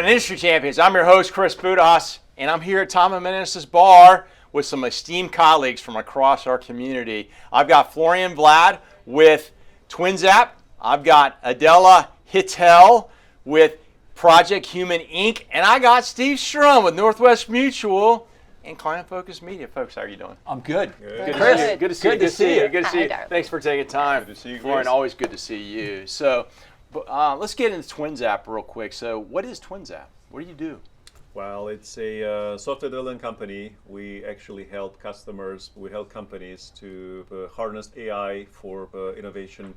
and Industry Champions. I'm your host, Chris Budas, and I'm here at Tom and Menace's bar with some esteemed colleagues from across our community. I've got Florian Vlad with TwinzAPP. I've got Adela Hittell with Project Human Inc. And I got Steve Strum with Northwestern Mutual and Client Focused Media. Folks, how are you doing? I'm good. Good Chris, to see you. Good to see you. Good to see you. Hi, Thanks for taking time. Good to see you, Florian, Chris. always good to see you. So let's get into TwinzAPP real quick. So what is TwinzAPP? What do you do? Well, it's a software development company. We actually help companies to harness AI for innovation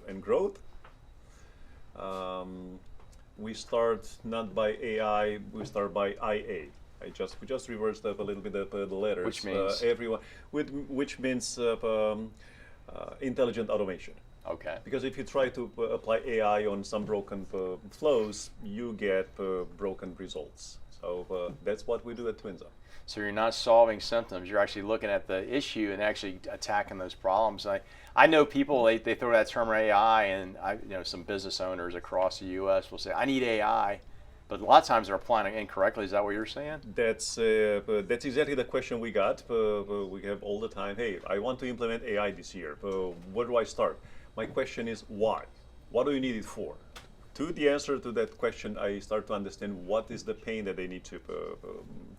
and growth. We start not by AI, we start by IA. We just reversed up a little bit the letters. Which means? Which means intelligent automation. Okay. Because if you try to apply AI on some broken flows, you get broken results. So that's what we do at TwinzAPP. So you're not solving symptoms. You're actually looking at the issue and actually attacking those problems. I know people, they throw that term AI, and some business owners across the U.S. will say, I need AI. But a lot of times they're applying it incorrectly. Is that what you're saying? That's exactly the question we got. We have all the time, hey, I want to implement AI this year. Where do I start? My question is why? What do you need it for? To the answer to that question, I start to understand what is the pain that they need to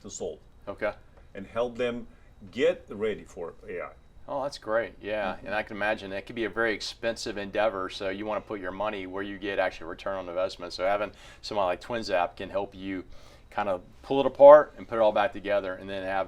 solve. Okay. And help them get ready for AI. Oh, that's great. Yeah, and I can imagine it could be a very expensive endeavor, so you want to put your money where you get actually return on investment. So having someone like TwinzAPP can help you kind of pull it apart and put it all back together, and then have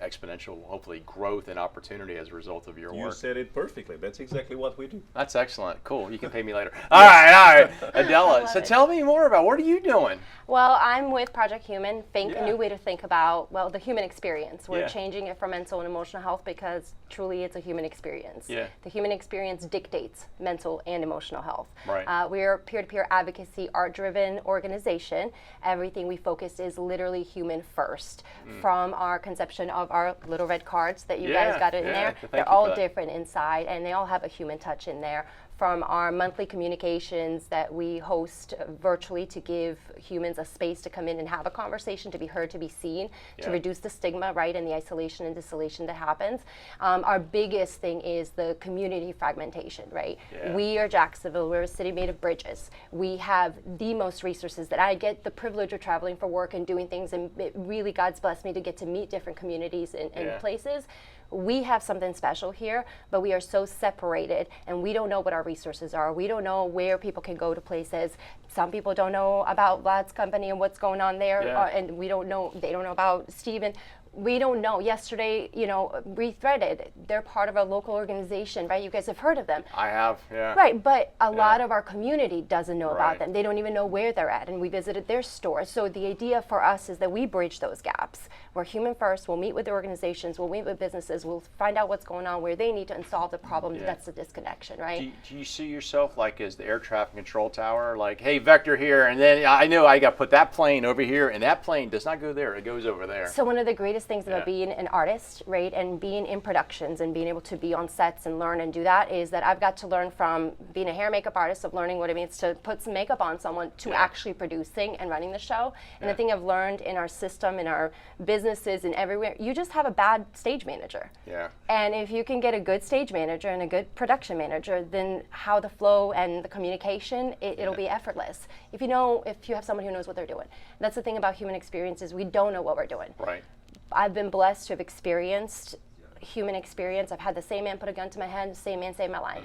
exponential, hopefully, growth and opportunity as a result of your work. You said it perfectly. That's exactly what we do. That's excellent. Cool. You can pay me later. All right. Adela, so tell me more about what are you doing? Well, I'm with Project Human. A new way to think about, the human experience. We're changing it from mental and emotional health because truly it's a human experience. Yeah. The human experience dictates mental and emotional health. Right. We're a peer-to-peer advocacy, art-driven organization. Everything we focus is literally human first. From our conception of our little red cards that you guys got in there. They're all different inside, and they all have a human touch in there. From our monthly communications that we host virtually to give humans a space to come in and have a conversation, to be heard, to be seen, to reduce the stigma, right, and the isolation and dissolution that happens. Our biggest thing is the community fragmentation, right? Yeah. We are Jacksonville. We're a city made of bridges. We have the most resources that I get the privilege of traveling for work and doing things, and it really, God's blessed me to get to meet different communities and places. We have something special here, but we are so separated, and we don't know what our resources are. We don't know where people can go to places. Some people don't know about Vlad's company and what's going on there, and they don't know about Steven. We don't know. Yesterday, Rethreaded, they're part of a local organization, right? You guys have heard of them. I have, yeah. Right, but a lot of our community doesn't know about them. They don't even know where they're at, and we visited their store. So the idea for us is that we bridge those gaps. We're human first. We'll meet with the organizations. We'll meet with businesses. We'll find out what's going on, where they need to, and solve the problem. That's the disconnection, right? Do you see yourself like as the air traffic control tower? Like, hey, vector here, and then I know I got to put that plane over here, and that plane does not go there. It goes over there. So one of the greatest things about being an artist, right, and being in productions and being able to be on sets and learn and do that is that I've got to learn from being a hair and makeup artist, of learning what it means to put some makeup on someone, to actually producing and running the show. And the thing I've learned in our system, in our businesses and everywhere, you just have a bad stage manager. Yeah. And if you can get a good stage manager and a good production manager, then how the flow and the communication, it'll be effortless. If you have someone who knows what they're doing. That's the thing about human experiences. We don't know what we're doing. Right. I've been blessed to have experienced human experience. I've had the same man put a gun to my head, the same man save my life.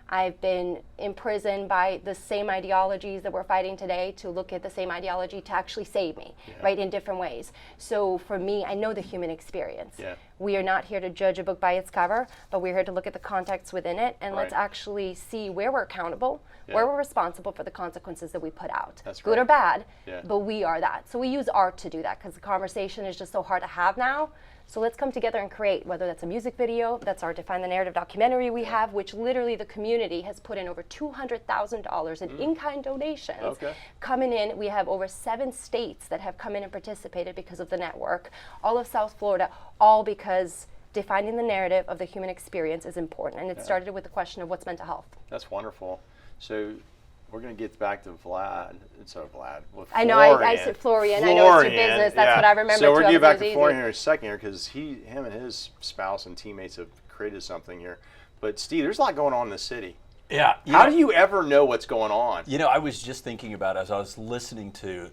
I've been imprisoned by the same ideologies that we're fighting today to look at the same ideology to actually save me, right, in different ways. So for me, I know the human experience. Yeah. We are not here to judge a book by its cover, but we're here to look at the context within it, and let's actually see where we're accountable, where we're responsible for the consequences that we put out. That's good or bad, Yeah. but we are that. So we use art to do that because the conversation is just so hard to have now. So let's come together and create, whether that's a music video, that's our Define the Narrative documentary we have, which literally the community has put in over $200,000 in in-kind donations. Okay. Coming in, we have over 7 states that have come in and participated because of the network. All of South Florida, all because defining the narrative of the human experience is important. And it started with the question of what's mental health. That's wonderful. So we're going to get back to Vlad. So Vlad. With I know, Florian. I said Florian. I know it's your business. That's what I remember. So we're going to get back to easy. Florian here in a second here because him and his spouse and teammates have created something here. But Steve, there's a lot going on in the city. Yeah. How do you ever know what's going on? You know, I was just thinking about as I was listening to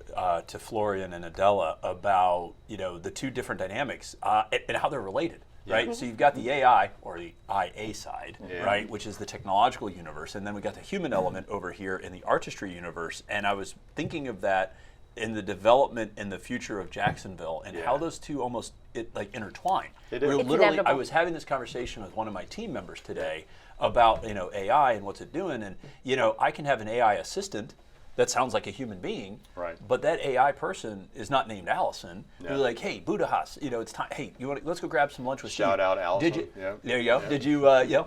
Florian and Adela about the two different dynamics and how they're related. Right, so you've got the AI or the IA side, right, which is the technological universe, and then we got the human element over here in the artistry universe. And I was thinking of that in the development and the future of Jacksonville, and how those two almost intertwine. It's inevitable. I was having this conversation with one of my team members today about AI and what's it doing, and I can have an AI assistant that sounds like a human being, right? But that AI person is not named Allison. No. They're like, hey, Budahas, it's time. Hey, let's go grab some lunch with Steve. Shout out Allison. Did you? Yeah. There you go. Yeah. Did you?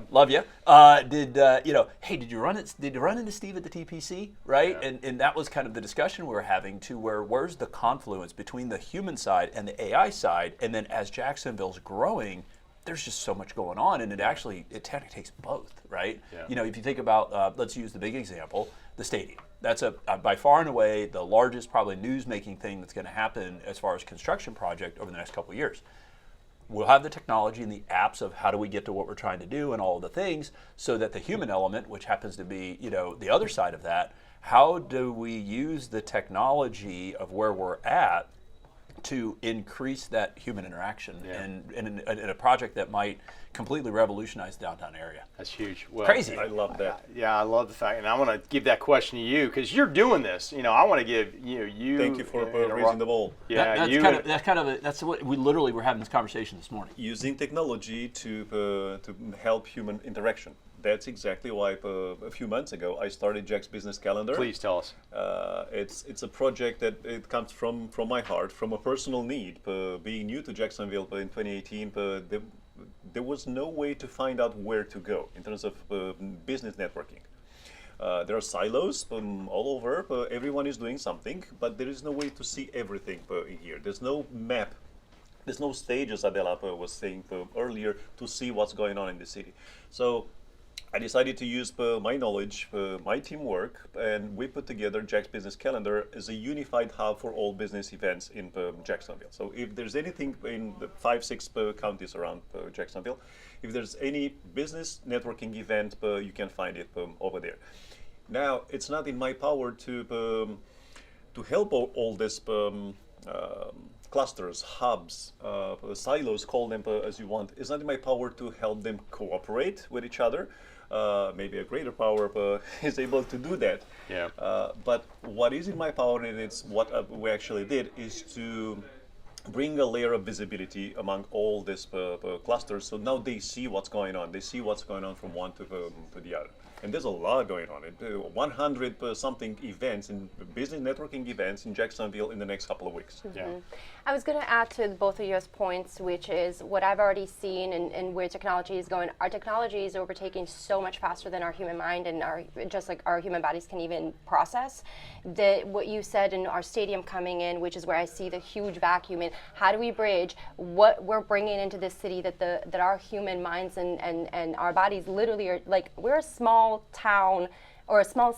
Love you. Hey, did you run into Steve at the TPC? Right? Yeah. And that was kind of the discussion we were having to where's the confluence between the human side and the AI side, and then as Jacksonville's growing, there's just so much going on, and it technically takes both, right? Yeah. If you think about, let's use the big example, the stadium. That's by far and away the largest probably news-making thing that's going to happen as far as construction project over the next couple of years. We'll have the technology and the apps of how do we get to what we're trying to do and all of the things so that the human element, which happens to be, the other side of that, how do we use the technology of where we're at to increase that human interaction in a project that might completely revolutionize the downtown area. That's huge. Well, crazy. I love that. I love the fact, and I want to give that question to you because you're doing this. I want to give you. Thank you for raising the ball. Yeah, that's what we literally were having this conversation this morning. Using technology to help human interaction. That's exactly why a few months ago I started Jack's Business Calendar. Please tell us. It's a project that it comes from my heart, from a personal need. Being new to Jacksonville in 2018, there was no way to find out where to go in terms of business networking. There are silos all over. Everyone is doing something, but there is no way to see everything in here. There's no map. There's no stage, as Adela was saying earlier, to see what's going on in the city. So I decided to use my knowledge, my teamwork, and we put together Jack's Business Calendar as a unified hub for all business events in Jacksonville. So if there's anything in the 5-6 counties around Jacksonville, if there's any business networking event, you can find it over there. Now, it's not in my power to help all this clusters, hubs, silos, call them as you want. It's not in my power to help them cooperate with each other. Maybe a greater power is able to do that. Yeah. But what is in my power, and it's what we actually did, is to bring a layer of visibility among all these clusters. So now they see what's going on. They see what's going on from one to the other. And there's a lot going on. 100 something events, in business networking events in Jacksonville in the next couple of weeks. Mm-hmm. Yeah. I was going to add to both of your points, which is what I've already seen and where technology is going. Our technology is overtaking so much faster than our human mind and just like our human bodies can even process. What you said in our stadium coming in, which is where I see the huge vacuum in, how do we bridge what we're bringing into this city that our human minds and our bodies literally are like, we're a small town or a small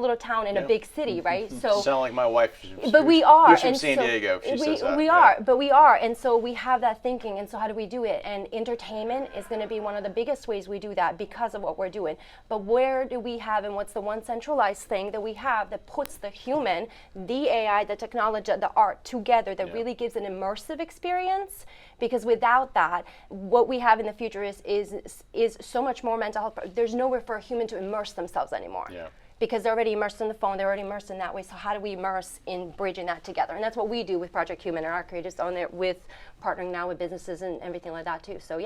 little town in a big city, right? So sound like my wife. But we are. You're from San Diego. She says that. We are, but we are, and so we have that thinking. And so how do we do it? And entertainment is going to be one of the biggest ways we do that because of what we're doing. But where do we have, and what's the one centralized thing that we have that puts the human, the AI, the technology, the art together that really gives an immersive experience? Because without that, what we have in the future is so much more mental health. There's nowhere for a human to immerse themselves anymore. Yeah. Because they're already immersed in the phone, they're already immersed in that way. So how do we immerse in bridging that together? And that's what we do with Project Human and our creators on there, with partnering now with businesses and everything like that too. So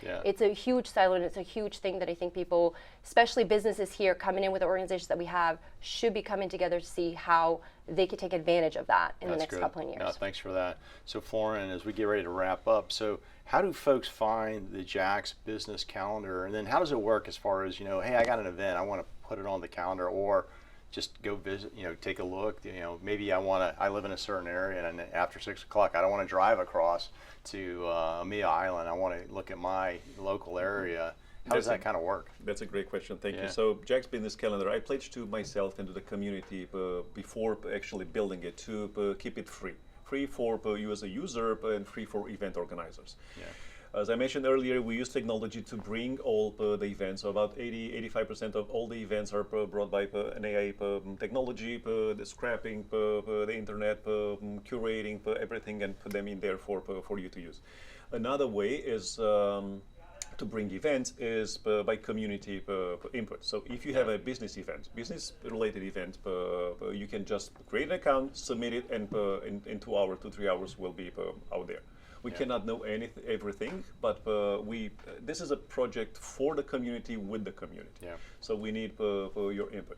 it's a huge silo, and it's a huge thing that I think people, especially businesses here coming in with the organizations that we have, should be coming together to see how they could take advantage of that in the next couple of years. No, thanks for that. So Florian, as we get ready to wrap up, so how do folks find the Jack's Business Calendar, and then how does it work as far as, hey, I got an event, I want to put it on the calendar, or just go visit, take a look, maybe I live in a certain area, and after 6 o'clock, I don't want to drive across to Mia Island, I want to look at my local area. How does that kind of work? That's a great question. Thank Yeah. you. So Jack's Business Calendar, I pledged to myself and to the community before actually building it to keep it free. Free for you as a user and free for event organizers. Yeah. As I mentioned earlier, we use technology to bring all the events. So about 85% of all the events are brought by an AI technology, the scrapping, the internet, curating, everything, and put them in there for you to use. Another way is to bring events is by community input. So if you have a business event, business-related event, you can just create an account, submit it, and in 2 hours, 2-3 hours will be out there. We cannot know everything, but this is a project for the community with the community. Yeah. So we need your input.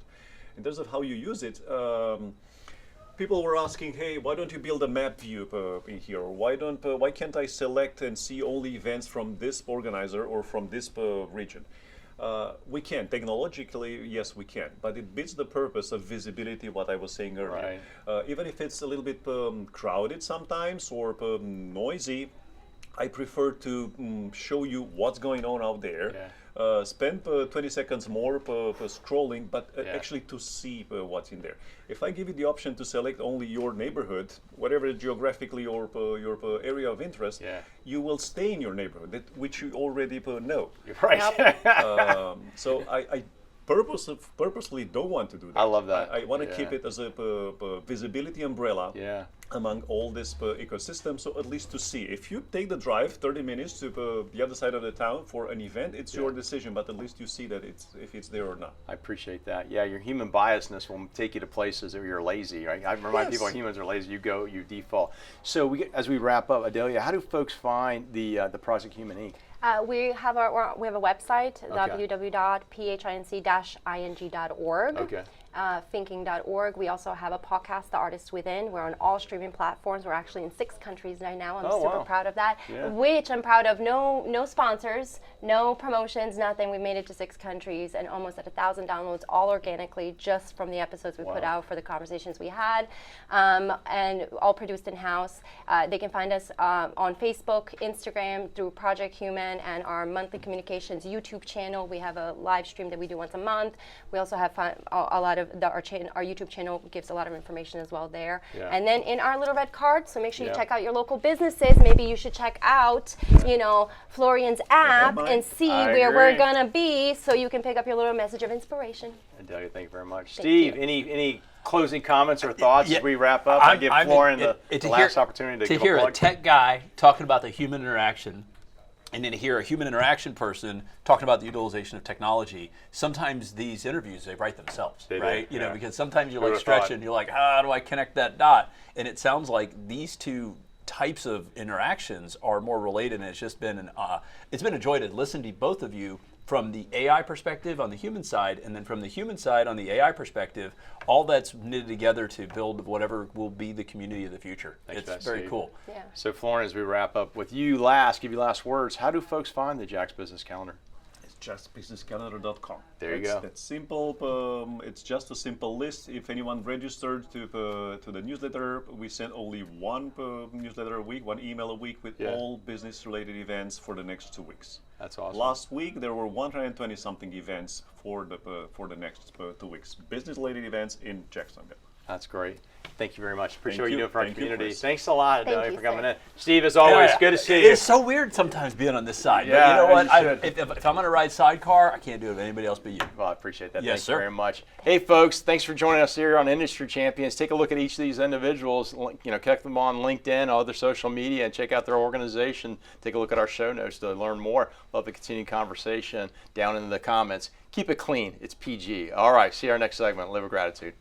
In terms of how you use it, people were asking, hey, why don't you build a map view in here? Or why can't I select and see all the events from this organizer or from this region? We can. Technologically, yes, we can. But it beats the purpose of visibility, what I was saying earlier. Right. Even if it's a little bit crowded sometimes or noisy, I prefer to show you what's going on out there. Yeah. Spend 20 seconds more scrolling, but actually to see what's in there. If I give you the option to select only your neighborhood, whatever geographically or your area of interest, you will stay in your neighborhood, which you already know. Right. So I purposely don't want to do that. I love that. I want to keep it as a visibility umbrella among all this ecosystem, so at least to see. If you take the drive 30 minutes to the other side of the town for an event, it's your decision, but at least you see that if it's there or not. I appreciate that. Yeah, your human biasness will take you to places where you're lazy, right? I remind people humans are lazy. You default. So as we wrap up, Adela, how do folks find the Project Human Inc.? We have a website, www.phinc-ing.org. Okay. Thinking.org. We also have a podcast, The Artist Within. We're on all streaming platforms. We're actually in 6 countries right now. I'm super proud of that. Yeah. Which I'm proud of. No sponsors, no promotions, nothing. We made it to 6 countries and almost at 1,000 downloads, all organically, just from the episodes we put out for the conversations we had, and all produced in house. They can find us on Facebook, Instagram, through Project Human, and our monthly communications YouTube channel. We have a live stream that we do once a month. We also have a lot of our YouTube channel gives a lot of information as well there. Yeah. And then in our little red card, so make sure you check out your local businesses. Maybe you should check out, Florian's app and see where we're gonna be, so you can pick up your little message of inspiration. Adela, thank you very much. Steve, any closing comments or thoughts as we wrap up? I give Florian the last opportunity to give hear a plug. a tech guy talking about the human interaction, and then to hear a human interaction person talking about the utilization of technology. Sometimes these interviews, they write themselves, right? You know, because sometimes you're like stretching, you're like, how do I connect that dot? And it sounds like these two types of interactions are more related, and it's just been it's been a joy to listen to both of you from the AI perspective on the human side, and then from the human side on the AI perspective, all that's knitted together to build whatever will be the community of the future. Thanks, it's very cool. Yeah. So Florian, as we wrap up with you give you last words, how do folks find the Jack's Business Calendar? It's just businesscalendar.com. There you go. That's simple. It's just a simple list. If anyone registered to the newsletter, we send only one newsletter a week, one email a week with all business-related events for the next 2 weeks. That's awesome. Last week there were 120 something events for the next 2 weeks. Business-related events in Jacksonville. That's great. Thank you very much. Appreciate what you do for our community. Chris. Thanks a lot, Thank Adela, you, for coming sir. in. Steve, as always, good to see you. It's so weird sometimes being on this side. Yeah, but you know what? you should. If I'm going to ride sidecar, I can't do it with anybody else but you. Well, I appreciate that. Yes, Thank you sir. very much. Hey, folks, thanks for joining us here on Industry Champions. Take a look at each of these individuals. Connect them on LinkedIn, other social media, and check out their organization. Take a look at our show notes to learn more. Love the continued conversation down in the comments. Keep it clean. It's PG. All right, see you our next segment. Live with gratitude.